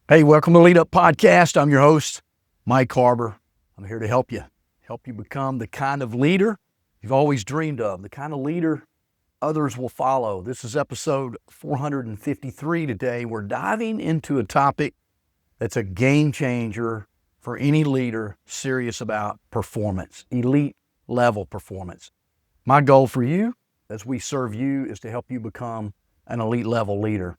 Hey, welcome to Lead Up Podcast. I'm your host, Mike Harbour. I'm here to help you become the kind of leader you've always dreamed of, the kind of leader others will follow. This is episode 453 today. We're diving into a topic that's a game changer for any leader serious about performance, elite level performance. My goal for you as we serve you is to help you become an elite level leader.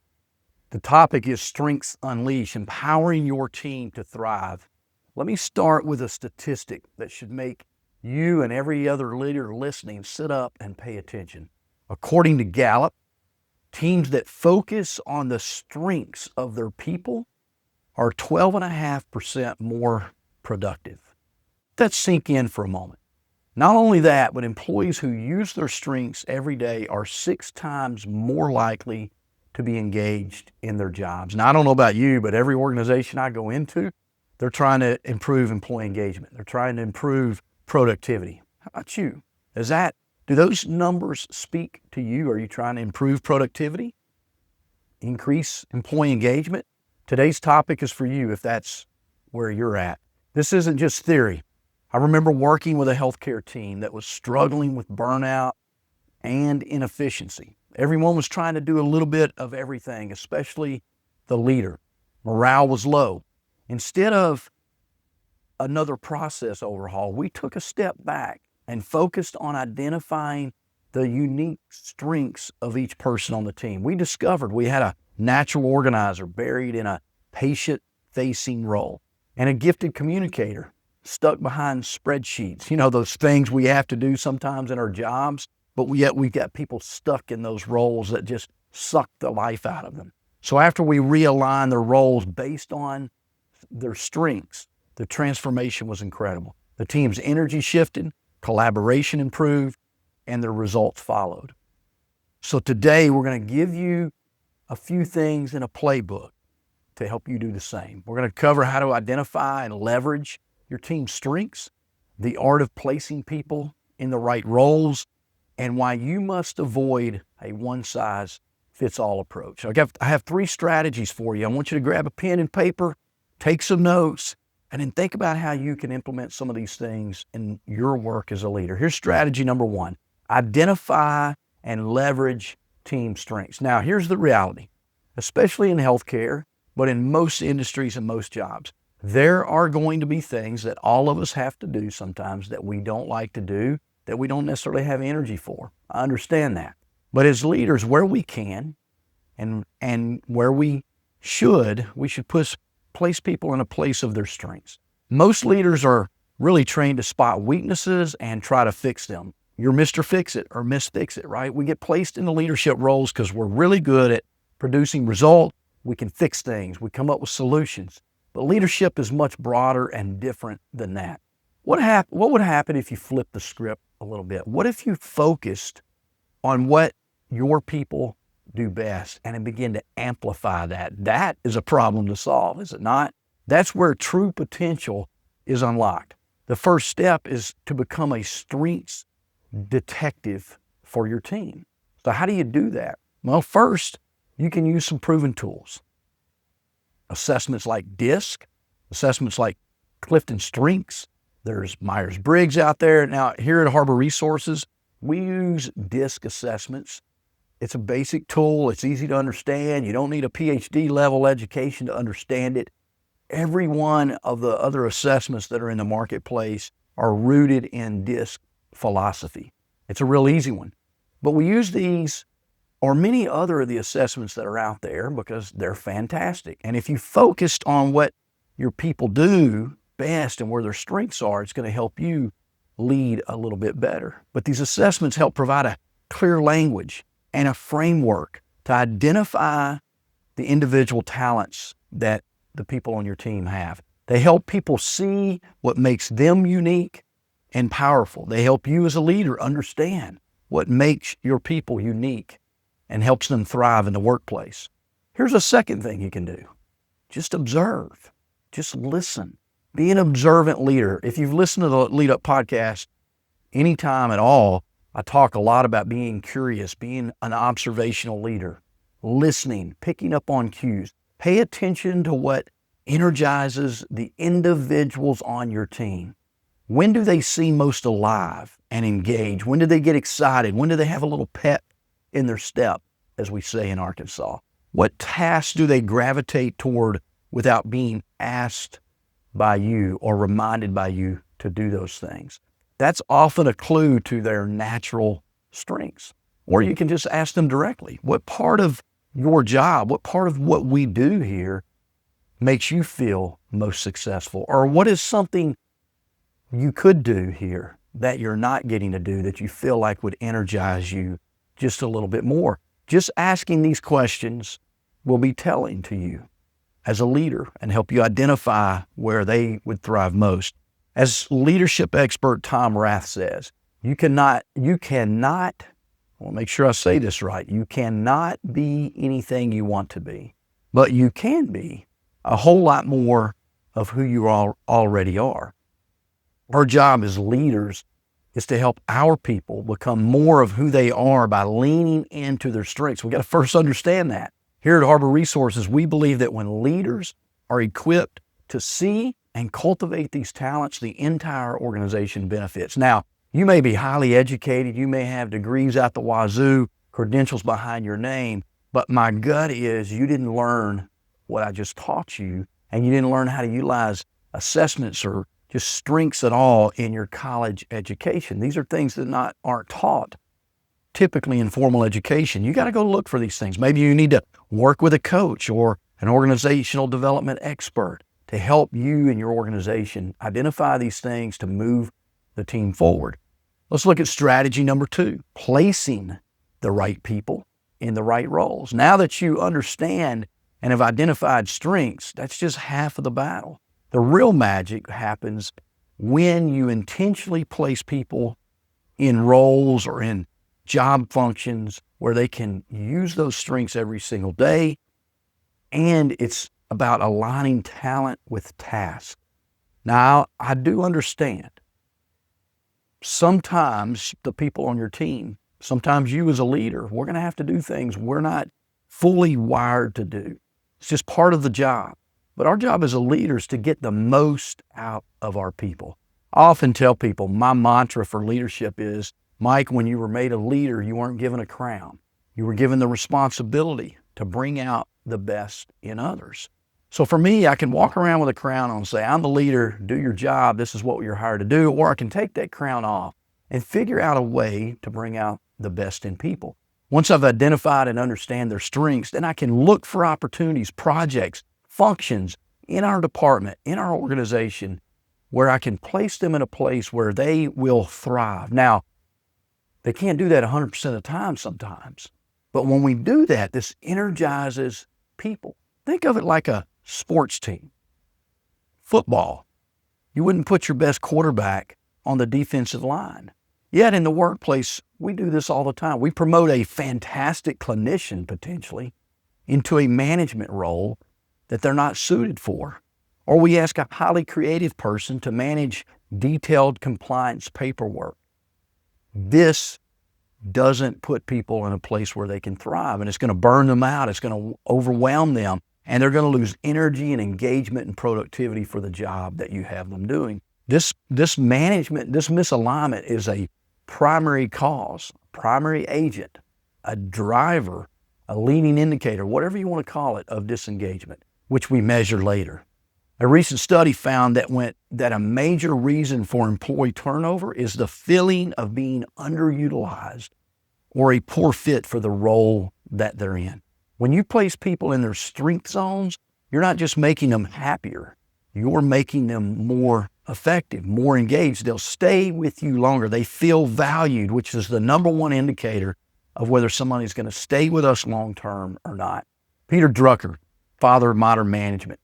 The topic is Strengths Unleashed, empowering your team to thrive. Let me start with a statistic that should make you and every other leader listening sit up and pay attention. According to Gallup, teams that focus on the strengths of their people are 12.5% more productive. Let's sink in for a moment. Not only that, but employees who use their strengths every day are 6 times more likely to be engaged in their jobs. Now, I don't know about you, but every organization I go into, they're trying to improve employee engagement. They're trying to improve productivity. How about you? Do those numbers speak to you? Are you trying to improve productivity? Increase employee engagement? Today's topic is for you if that's where you're at. This isn't just theory. I remember working with a healthcare team that was struggling with burnout and inefficiency. Everyone was trying to do a little bit of everything, especially the leader. Morale was low. Instead of another process overhaul, we took a step back and focused on identifying the unique strengths of each person on the team. We discovered we had a natural organizer buried in a patient-facing role and a gifted communicator stuck behind spreadsheets. You know, those things we have to do sometimes in our jobs, but yet we've got people stuck in those roles that just suck the life out of them. So after we realigned their roles based on their strengths, the transformation was incredible. The team's energy shifted, collaboration improved, and the results followed. So today we're going to give you a few things in a playbook to help you do the same. We're going to cover how to identify and leverage your team's strengths, the art of placing people in the right roles, and why you must avoid a one-size-fits-all approach. I have 3 strategies for you. I want you to grab a pen and paper, take some notes, and then think about how you can implement some of these things in your work as a leader. Here's strategy number 1. Identify and leverage team strengths. Now, here's the reality, especially in healthcare, but in most industries and most jobs. There are going to be things that all of us have to do sometimes that we don't like to do, that we don't necessarily have energy for. I understand that. But as leaders, where we can and where we should place people in a place of their strengths. Most leaders are really trained to spot weaknesses and try to fix them. You're Mr. Fix-It or Miss Fix-It, right? We get placed in the leadership roles because we're really good at producing results. We can fix things. We come up with solutions. But leadership is much broader and different than that. What would happen if you flipped the script a little bit? What if you focused on what your people do best and then begin to amplify that? That is a problem to solve, is it not? That's where true potential is unlocked. The first step is to become a strengths detective for your team. So how do you do that? Well, first, you can use some proven tools. Assessments like DISC, assessments like Clifton Strengths. There's Myers-Briggs out there. Now, here at Harbour Resources, we use DISC assessments. It's a basic tool. It's easy to understand. You don't need a PhD level education to understand it. Every one of the other assessments that are in the marketplace are rooted in DISC philosophy. It's a real easy one. But we use these or many other of the assessments that are out there because they're fantastic. And if you focused on what your people do best and where their strengths are, it's going to help you lead a little bit better. But these assessments help provide a clear language and a framework to identify the individual talents that the people on your team have. They help people see what makes them unique and powerful. They help you as a leader understand what makes your people unique and helps them thrive in the workplace. Here's a second thing you can do. Just observe. Just listen. Be an observant leader. If you've listened to the Lead Up podcast anytime at all, I talk a lot about being curious, being an observational leader, listening, picking up on cues. Pay attention to what energizes the individuals on your team? When do they seem most alive and engaged? When do they get excited? When do they have a little pep in their step, as we say in Arkansas? What tasks do they gravitate toward without being asked by you or reminded by you to do those things? That's often a clue to their natural strengths. Or you can just ask them directly, what part of your job, what part of what we do here makes you feel most successful? Or what is something you could do here that you're not getting to do that you feel like would energize you just a little bit more? Just asking these questions will be telling to you as a leader and help you identify where they would thrive most. As leadership expert Tom Rath says, you cannot, I want to make sure I say this right, you cannot be anything you want to be, but you can be a whole lot more of who you already are. Our job as leaders is to help our people become more of who they are by leaning into their strengths. We've got to first understand that. Here at Harbour Resources, we believe that when leaders are equipped to see and cultivate these talents, the entire organization benefits. Now, you may be highly educated, you may have degrees out the wazoo, credentials behind your name, but my gut is you didn't learn what I just taught you, and you didn't learn how to utilize assessments or just strengths at all in your college education. These are things that aren't taught typically in formal education. You got to go look for these things. Maybe you need to work with a coach or an organizational development expert to help you and your organization identify these things to move the team forward. Let's look at strategy number 2, placing the right people in the right roles. Now that you understand and have identified strengths, that's just half of the battle. The real magic happens when you intentionally place people in roles or in job functions where they can use those strengths every single day. And it's about aligning talent with tasks. Now, I do understand sometimes the people on your team, sometimes you as a leader, we're going to have to do things we're not fully wired to do. It's just part of the job. But our job as a leader is to get the most out of our people. I often tell people my mantra for leadership is, Mike, when you were made a leader, you weren't given a crown. You were given the responsibility to bring out the best in others. So for me, I can walk around with a crown on and say, I'm the leader, do your job, this is what you're hired to do, or I can take that crown off and figure out a way to bring out the best in people. Once I've identified and understand their strengths, then I can look for opportunities, projects, functions in our department, in our organization, where I can place them in a place where they will thrive. Now, they can't do that 100% of the time sometimes, but when we do that, this energizes people. Think of it like a sports team. Football, you wouldn't put your best quarterback on the defensive line. Yet in the workplace, we do this all the time. We promote a fantastic clinician potentially into a management role that they're not suited for. Or we ask a highly creative person to manage detailed compliance paperwork. This doesn't put people in a place where they can thrive, and it's going to burn them out. It's going to overwhelm them, and they're going to lose energy and engagement and productivity for the job that you have them doing. This misalignment is a primary cause, primary agent, a driver, a leading indicator, whatever you want to call it, of disengagement, which we measure later. A recent study found that a major reason for employee turnover is the feeling of being underutilized or a poor fit for the role that they're in. When you place people in their strength zones, you're not just making them happier, you're making them more effective, more engaged. They'll stay with you longer. They feel valued, which is the number one indicator of whether somebody's going to stay with us long term or not. Peter Drucker, father of modern management,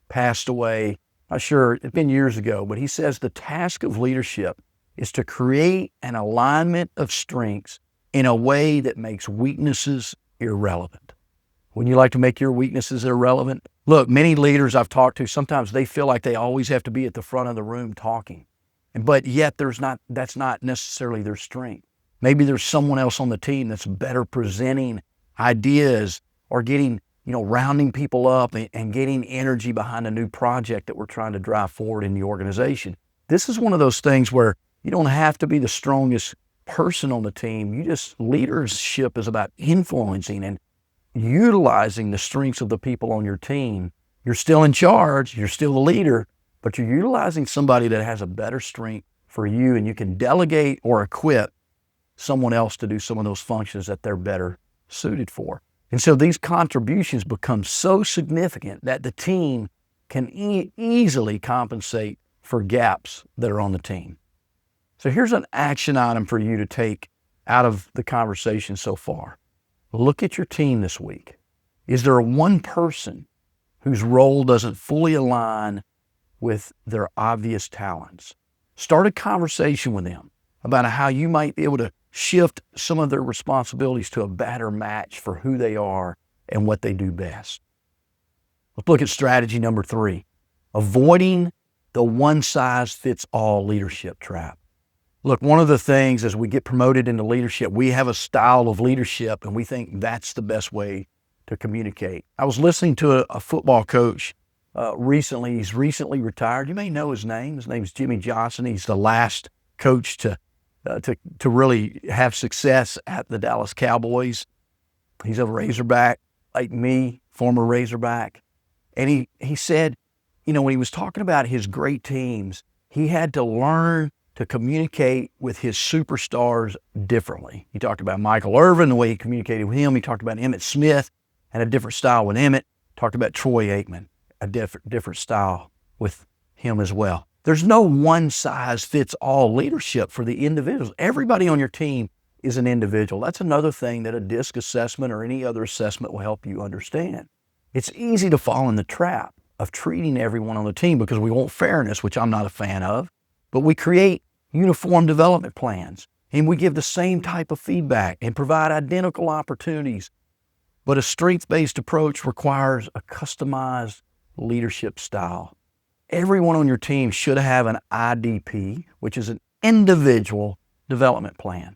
passed away, not sure, it's been years ago, but he says the task of leadership is to create an alignment of strengths in a way that makes weaknesses irrelevant. Wouldn't you like to make your weaknesses irrelevant? Look, many leaders I've talked to, sometimes they feel like they always have to be at the front of the room talking, but yet that's not necessarily their strength. Maybe there's someone else on the team that's better presenting ideas or getting rounding people up and getting energy behind a new project that we're trying to drive forward in the organization. This is one of those things where you don't have to be the strongest person on the team. Leadership is about influencing and utilizing the strengths of the people on your team. You're still in charge, you're still the leader, but you're utilizing somebody that has a better strength for you, and you can delegate or equip someone else to do some of those functions that they're better suited for. And so these contributions become so significant that the team can easily compensate for gaps that are on the team. So here's an action item for you to take out of the conversation so far. Look at your team this week. Is there one person whose role doesn't fully align with their obvious talents? Start a conversation with them about how you might be able to shift some of their responsibilities to a better match for who they are and what they do best. Let's look at strategy number 3, avoiding the one-size-fits-all leadership trap. Look, one of the things as we get promoted into leadership, we have a style of leadership and we think that's the best way to communicate. I was listening to a football coach recently. He's recently retired. You may know his name. His name's Jimmy Johnson. He's the last coach to really have success at the Dallas Cowboys. He's a Razorback like me, former Razorback. And he said, when he was talking about his great teams, he had to learn to communicate with his superstars differently. He talked about Michael Irvin, the way he communicated with him. He talked about Emmitt Smith, and a different style with Emmitt. Talked about Troy Aikman, a different style with him as well. There's no one-size-fits-all leadership for the individuals. Everybody on your team is an individual. That's another thing that a DISC assessment or any other assessment will help you understand. It's easy to fall in the trap of treating everyone on the team because we want fairness, which I'm not a fan of, but we create uniform development plans and we give the same type of feedback and provide identical opportunities. But a strength-based approach requires a customized leadership style. Everyone on your team should have an IDP, which is an individual development plan.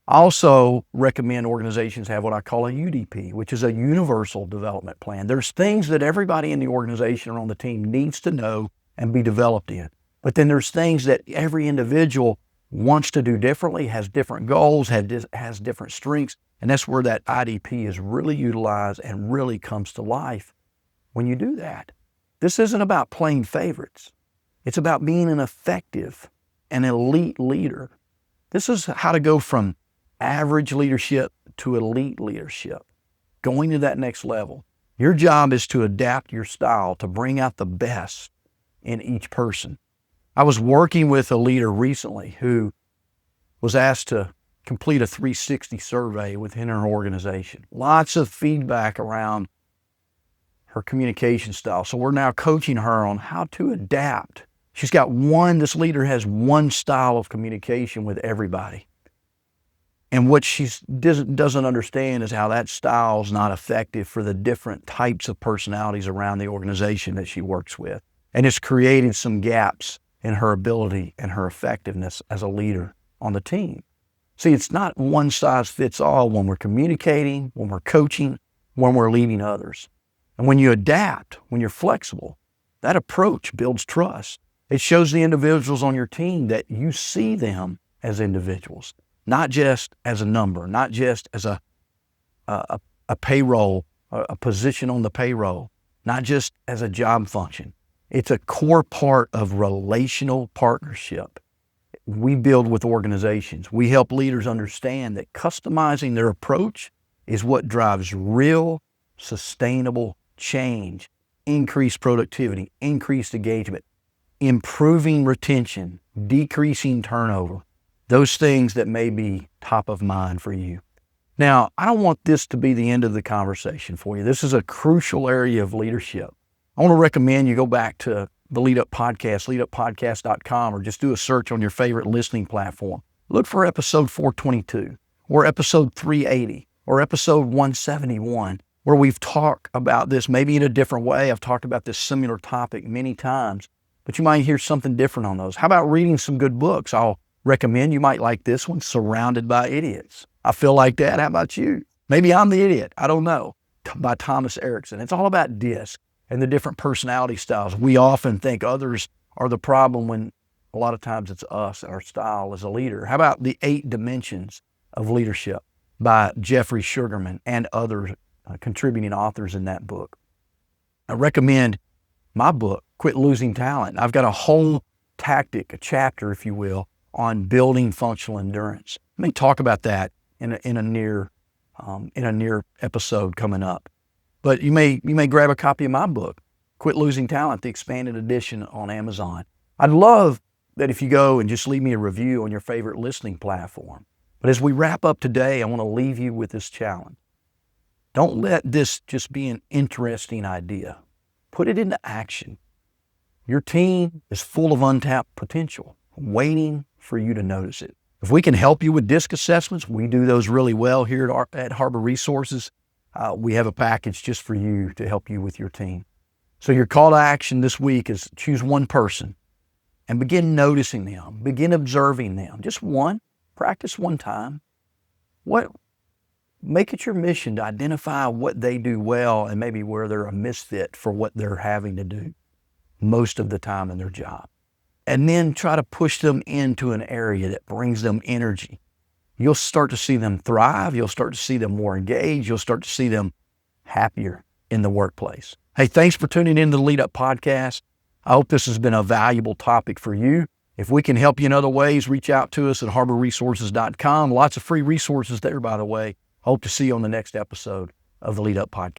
I also recommend organizations have what I call a UDP, which is a universal development plan. There's things that everybody in the organization or on the team needs to know and be developed in. But then there's things that every individual wants to do differently, has different goals, has different strengths, and that's where that IDP is really utilized and really comes to life when you do that. This isn't about playing favorites. It's about being an effective and elite leader. This is how to go from average leadership to elite leadership, going to that next level. Your job is to adapt your style to bring out the best in each person. I was working with a leader recently who was asked to complete a 360 survey within her organization. Lots of feedback around her communication style. So we're now coaching her on how to adapt. This leader has one style of communication with everybody. And what she doesn't understand is how that style is not effective for the different types of personalities around the organization that she works with. And it's created some gaps in her ability and her effectiveness as a leader on the team. See, it's not one size fits all when we're communicating, when we're coaching, when we're leading others. And when you adapt, when you're flexible, that approach builds trust. It shows the individuals on your team that you see them as individuals, not just as a number, not just as a payroll, a position on the payroll, not just as a job function. It's a core part of relational partnership we build with organizations. We help leaders understand that customizing their approach is what drives real, sustainable change, increased productivity, increased engagement, improving retention, decreasing turnover, those things that may be top of mind for you. Now, I don't want this to be the end of the conversation for you. This is a crucial area of leadership. I want to recommend you go back to the Lead Up Podcast, leaduppodcast.com, or just do a search on your favorite listening platform. Look for episode 422 or episode 380 or episode 171, where we've talked about this maybe in a different way. I've talked about this similar topic many times, but you might hear something different on those. How about reading some good books? I'll recommend you might like this one, Surrounded by Idiots. I feel like that. How about you? Maybe I'm the idiot. I don't know. by Thomas Erickson. It's all about DISC and the different personality styles. We often think others are the problem when a lot of times it's us, our style as a leader. How about the 8 dimensions of leadership by Jeffrey Sugarman and other contributing authors in that book? I recommend my book, Quit Losing Talent. I've got a whole tactic, a chapter, if you will, on building functional endurance. Let me talk about that in a near episode coming up. But you may grab a copy of my book, Quit Losing Talent, the expanded edition on Amazon. I'd love that if you go and just leave me a review on your favorite listening platform. But as we wrap up today, I want to leave you with this challenge. Don't let this just be an interesting idea. Put it into action. Your team is full of untapped potential, waiting for you to notice it. If we can help you with DISC assessments, we do those really well here at Harbour Resources. We have a package just for you to help you with your team. So your call to action this week is choose one person and begin noticing them, begin observing them. Just one, practice one time. Make it your mission to identify what they do well and maybe where they're a misfit for what they're having to do most of the time in their job. And then try to push them into an area that brings them energy. You'll start to see them thrive. You'll start to see them more engaged. You'll start to see them happier in the workplace. Hey, thanks for tuning in to the Lead Up Podcast. I hope this has been a valuable topic for you. If we can help you in other ways, reach out to us at harborresources.com. Lots of free resources there, by the way. Hope to see you on the next episode of the Lead Up Podcast.